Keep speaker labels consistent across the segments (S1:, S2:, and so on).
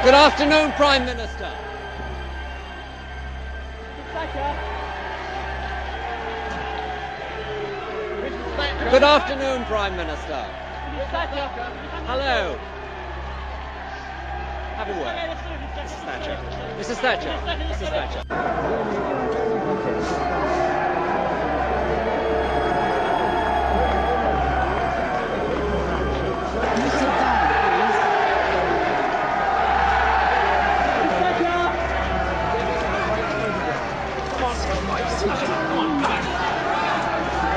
S1: Good afternoon, Prime Minister. Good afternoon, Prime Minister. Hello. Have a word. Mrs. Thatcher. Mrs. Thatcher. Mrs. Thatcher.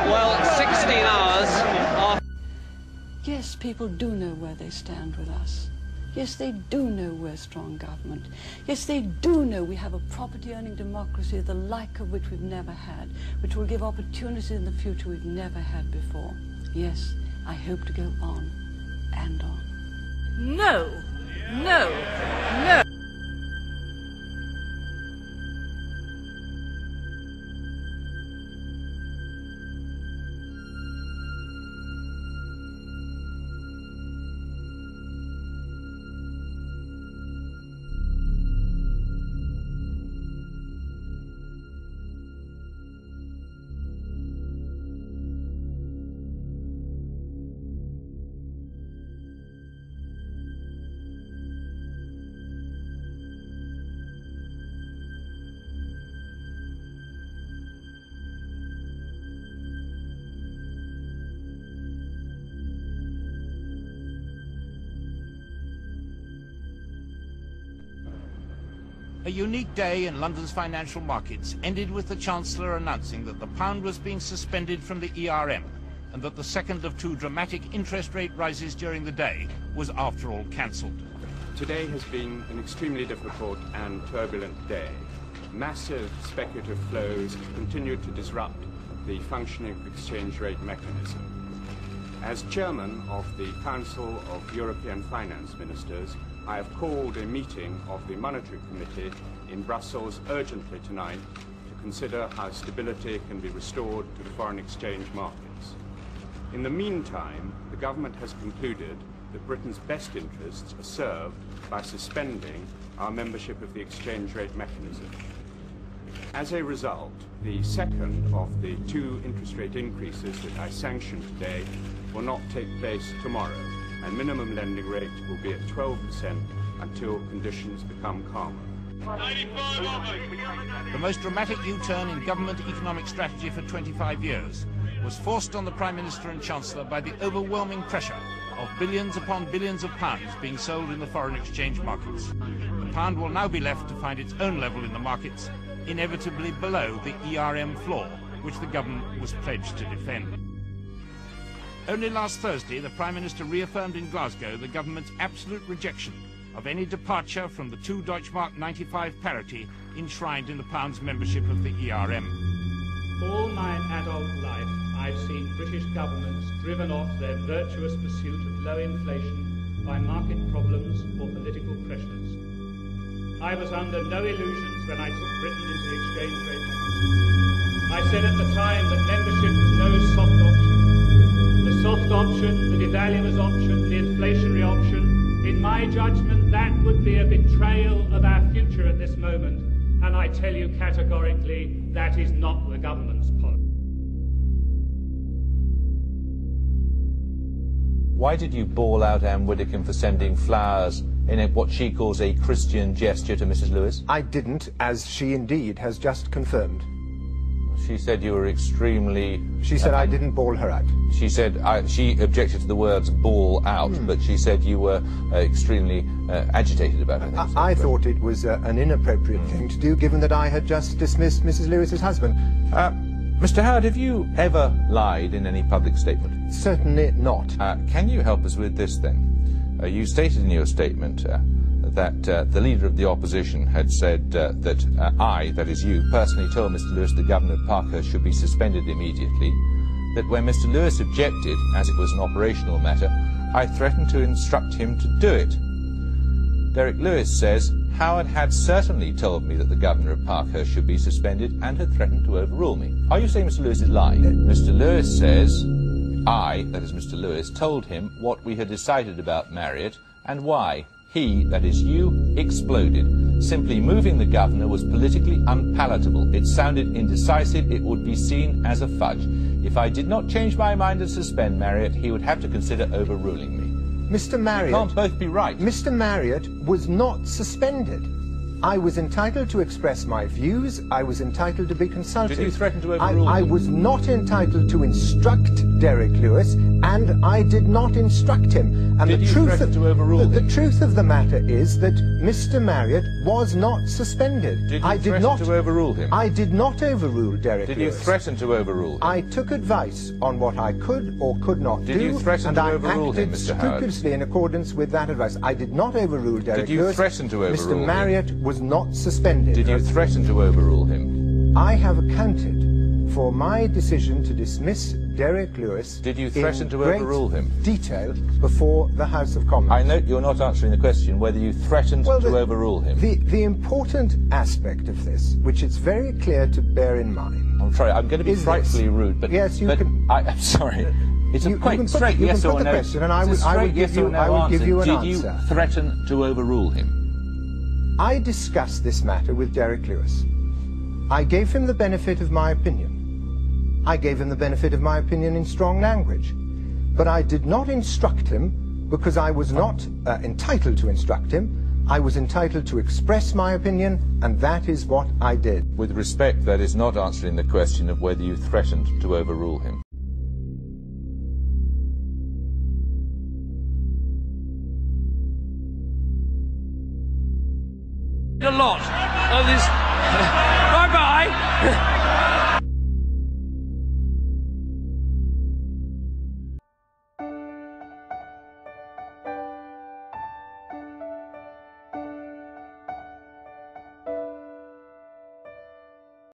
S1: Well, 16 hours after...
S2: Yes, people do know where they stand with us. Yes, they do know we're strong government. Yes, they do know we have a property-owning democracy, the like of which we've never had, which will give opportunities in the future we've never had before. Yes, I hope to go on and on.
S3: No, no, no.
S4: A unique day in London's financial markets ended with the Chancellor announcing that the pound was being suspended from the ERM and that the second of two dramatic interest rate rises during the day was after all cancelled.
S5: Today has been an extremely difficult and turbulent day. Massive speculative flows continued to disrupt the functioning of the exchange rate mechanism. As chairman of the Council of European Finance Ministers, I have called a meeting of the Monetary Committee in Brussels urgently tonight to consider how stability can be restored to the foreign exchange markets. In the meantime, the government has concluded that Britain's best interests are served by suspending our membership of the exchange rate mechanism. As a result, the second of the two interest rate increases that I sanctioned today will not take place tomorrow, and minimum lending rate will be at 12% until conditions become calmer.
S4: The most dramatic U-turn in government economic strategy for 25 years was forced on the Prime Minister and Chancellor by the overwhelming pressure of billions upon billions of pounds being sold in the foreign exchange markets. The pound will now be left to find its own level in the markets, inevitably below the ERM floor, which the government was pledged to defend. Only last Thursday, the Prime Minister reaffirmed in Glasgow the government's absolute rejection of any departure from the 2 Deutschmark 95 parity enshrined in the pound's membership of the ERM.
S6: All my adult life, I've seen British governments driven off their virtuous pursuit of low inflation by market problems or political pressures. I was under no illusions when I took Britain into the exchange rate mechanism. I said at the time that membership was no soft option. The soft option, the devaluers option, the inflationary option, in my judgment, that would be a betrayal of our future at this moment, and I tell you categorically, that is not the government's policy.
S7: Why did you bawl out Anne Widdecombe for sending flowers in what she calls a Christian gesture to Mrs. Lewis?
S8: I didn't, as she indeed has just confirmed.
S7: She said you were extremely...
S8: She said I didn't bawl her out.
S7: She said she objected to the words bawl out, but she said you were extremely agitated about it.
S8: I thought it was an inappropriate thing to do, given that I had just dismissed Mrs. Lewis's husband.
S7: Mr. Howard, have you ever lied in any public statement?
S8: Certainly not.
S7: Can you help us with this then? You stated in your statement that the leader of the opposition had said that I, that is you, personally told Mr. Lewis that Governor Parkhurst should be suspended immediately, that when Mr. Lewis objected, as it was an operational matter, I threatened to instruct him to do it. Derek Lewis says, Howard had certainly told me that the Governor of Parkhurst should be suspended and had threatened to overrule me. Are you saying Mr. Lewis is lying? Mr. Lewis says, I, that is Mr. Lewis, told him what we had decided about Marriott and why. he, that is you, exploded. Simply moving the governor was politically unpalatable. It sounded indecisive. It would be seen as a fudge. If I did not change my mind and suspend Marriott, he would have to consider overruling me.
S8: Mr. Marriott...
S7: You can't both be right.
S8: Mr. Marriott was not suspended. I was entitled to express my views. I was entitled to be consulted.
S7: Did you threaten to overrule
S8: I
S7: him?
S8: was not entitled to instruct Derek Lewis, and I did not instruct him. And
S7: Did you threaten to overrule him?
S8: The truth of the matter is that Mr. Marriott was not suspended.
S7: Did you threaten to overrule him?
S8: I did not overrule Derek Lewis.
S7: Did you threaten to overrule him?
S8: I took advice on what I could or could not do.
S7: Did you threaten to overrule him,
S8: and I
S7: Mr.
S8: acted
S7: Howard?
S8: scrupulously in accordance with that advice. I did not overrule Derek Lewis.
S7: Did you threaten to overrule
S8: Mr.
S7: him?
S8: Marriott was not suspended.
S7: Did you threaten to overrule him?
S8: I have accounted for my decision to dismiss Derek Lewis.
S7: Did you threaten to
S8: great
S7: overrule him?
S8: Detail before the House of Commons.
S7: I note you're not answering the question whether you threatened to overrule him.
S8: The important aspect of this, which it's very clear to bear in mind...
S7: I'm sorry, I'm going to be frightfully rude, but...
S8: Yes, you can...
S7: I'm sorry. It's a quite straight yes or no.
S8: Question, and I will give you an answer.
S7: Did you threaten to overrule him?
S8: I discussed this matter with Derek Lewis. I gave him the benefit of my opinion. I gave him the benefit of my opinion in strong language. But I did not instruct him because I was not entitled to instruct him. I was entitled to express my opinion, and that is what I did.
S7: With respect, that is not answering the question of whether you threatened to overrule him.
S9: A lot of this. Bye-bye.